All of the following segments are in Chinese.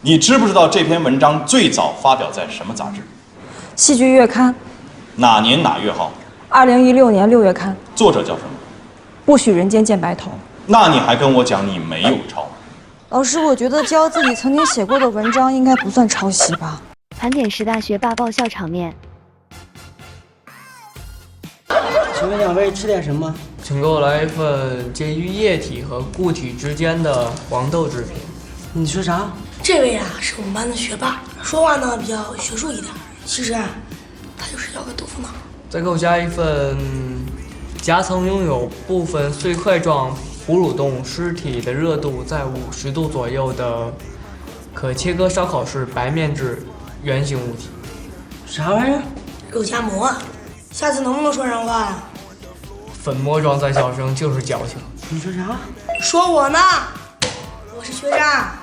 你知不知道这篇文章最早发表在什么杂志？戏剧月刊。哪年哪月号？2016年6月刊。作者叫什么？不许人间见白头。那你还跟我讲你没有抄？老师，我觉得教自己曾经写过的文章应该不算抄袭吧？盘点10大学霸爆笑场面。请问两位吃点什么？请给我来一份介于液体和固体之间的黄豆制品。你说啥？这位啊是我们班的学霸，说话呢比较学术一点，其实啊他就是要个豆腐脑。再给我加一份夹层拥有部分碎块状哺乳动物尸体的热度在50度左右的可切割烧烤式白面质圆形物体。啥玩意儿？肉夹馍。下次能不能说人话呀？粉末状在校生就是矫情。你说啥？说我呢，我是学渣。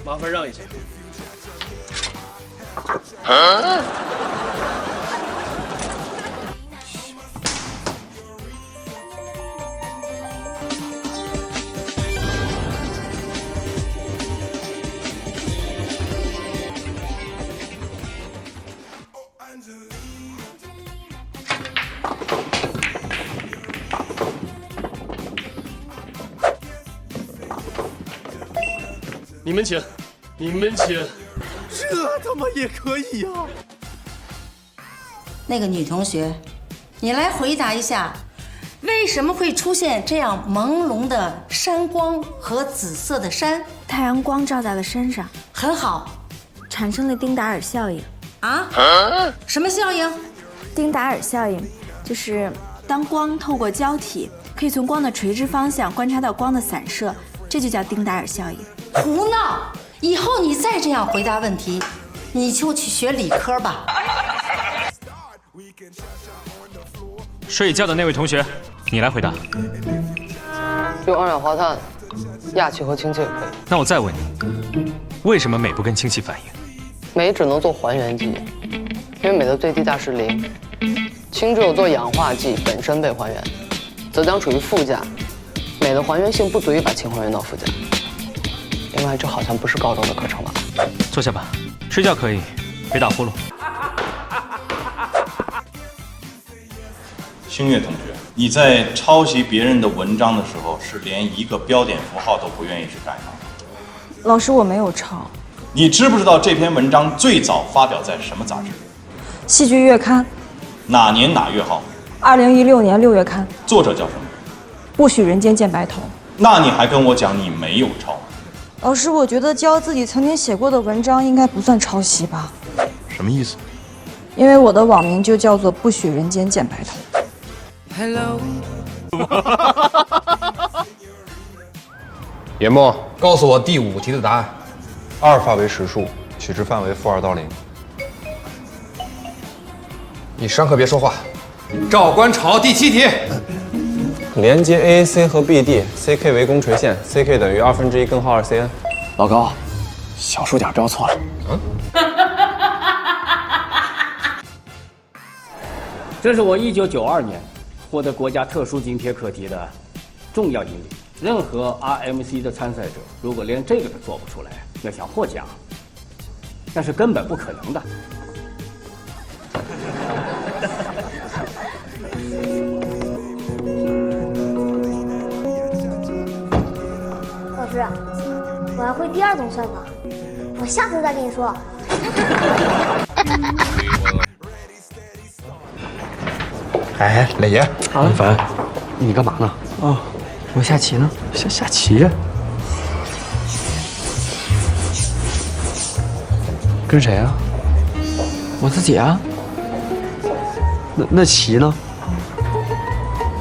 麻烦让一下。你们请，你们请。这他妈也可以呀！那个女同学，你来回答一下，为什么会出现这样朦胧的山光和紫色的山？太阳光照在了身上，很好，产生了丁达尔效应。啊？什么效应？丁达尔效应就是当光透过胶体，可以从光的垂直方向观察到光的散射，这就叫丁达尔效应。胡闹！以后你再这样回答问题，你就去学理科吧。睡觉的那位同学，你来回答。用二氧化碳、氩气和氢气也可以。那我再问你，为什么镁不跟氢气反应？镁只能做还原剂，因为镁的最低价是0，氢只有做氧化剂本身被还原，则将处于负价。镁的还原性不足以把氢还原到负价。另外，这好像不是高中的课程吧？坐下吧，睡觉可以，别打呼噜。星月同学，你在抄袭别人的文章的时候，是连一个标点符号都不愿意去改吗？老师，我没有抄。你知不知道这篇文章最早发表在什么杂志？戏剧月刊。哪年哪月号？2016年6月刊。作者叫什么？不许人间见白头。那你还跟我讲你没有抄？老师，我觉得教自己曾经写过的文章应该不算抄袭吧？什么意思？因为我的网名就叫做不许人间见白头。Hello。严默，告诉我第5题的答案。阿尔法为实数，取值范围-2到0。你上课别说话。照观潮第7题。连接 AAC 和 BD，CK 为弓垂线 ，CK 等于1/2根号2CN。老高，小数点标错了。这是我1992年获得国家特殊津贴课题的重要经历。任何 RMC 的参赛者，如果连这个都做不出来，要想获奖，那是根本不可能的。老师，我还会第2种算法，我下次再跟你说。哎，磊爷，安凡，你干嘛呢？哦，我下棋呢。下棋？跟谁啊？我自己啊。那棋呢？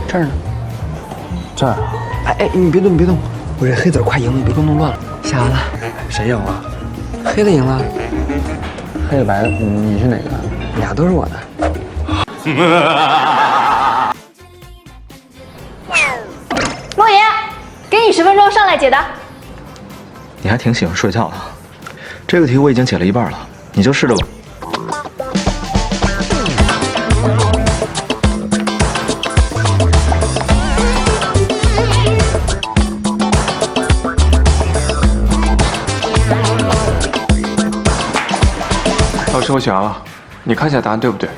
这儿呢。这儿啊？哎，你别动，你别动，我这黑子快赢了，你别给我弄乱了。下完了。谁赢了？黑的赢了。黑的白的，你是哪个？俩都是我的。莫言，给你10分钟上来解答。你还挺喜欢睡觉的。这个题我已经解了一半了，你就试着吧。师，我写完了，你看一下答案对不对？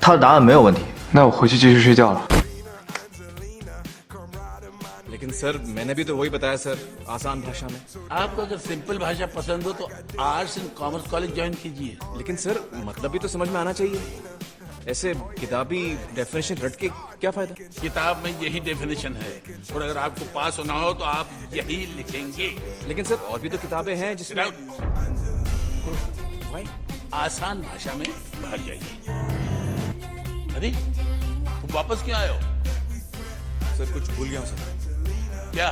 他的答案没有问题。那我回去继续睡觉了。 लेकिन सर मैंने भी तो वही बताया सर आसान भाषा में। आपको अगर सिंपल भाषा पसंद हो तो arts and commerce college join कीजिए। लेकिन सर मतलब भी तो समझ में आना चाहिए। ऐसे किताबी डेफिनेशन रट के क्या फायदा? किताब में यही डेफिनेशन है और अगर आपको पास होना हो तो आप यही लिखेंगे। लेकिन सर और भी तो किताबें हैं जिसमें भाई आसान भाषा में बाहर जाइए। अरे तुम वापस क्यों आए हो? सर कुछ भूल गया हूँ सर। क्या?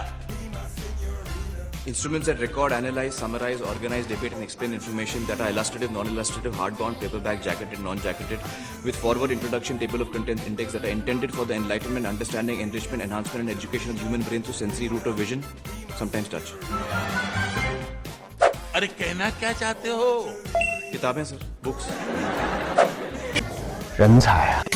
Instruments that record, analyze, summarize, organize, debate, and explain information that are illustrative, non-illustrative, hardbound, paperback, jacketed, non-jacketed, with forward introduction, table of contents, index that are intended for the enlightenment, understanding, enrichment, enhancement, and education of human brain through sensory route of vision, sometimes touch. अरे कहना क्या चाहते हो? किताबें sir, books. 人才啊！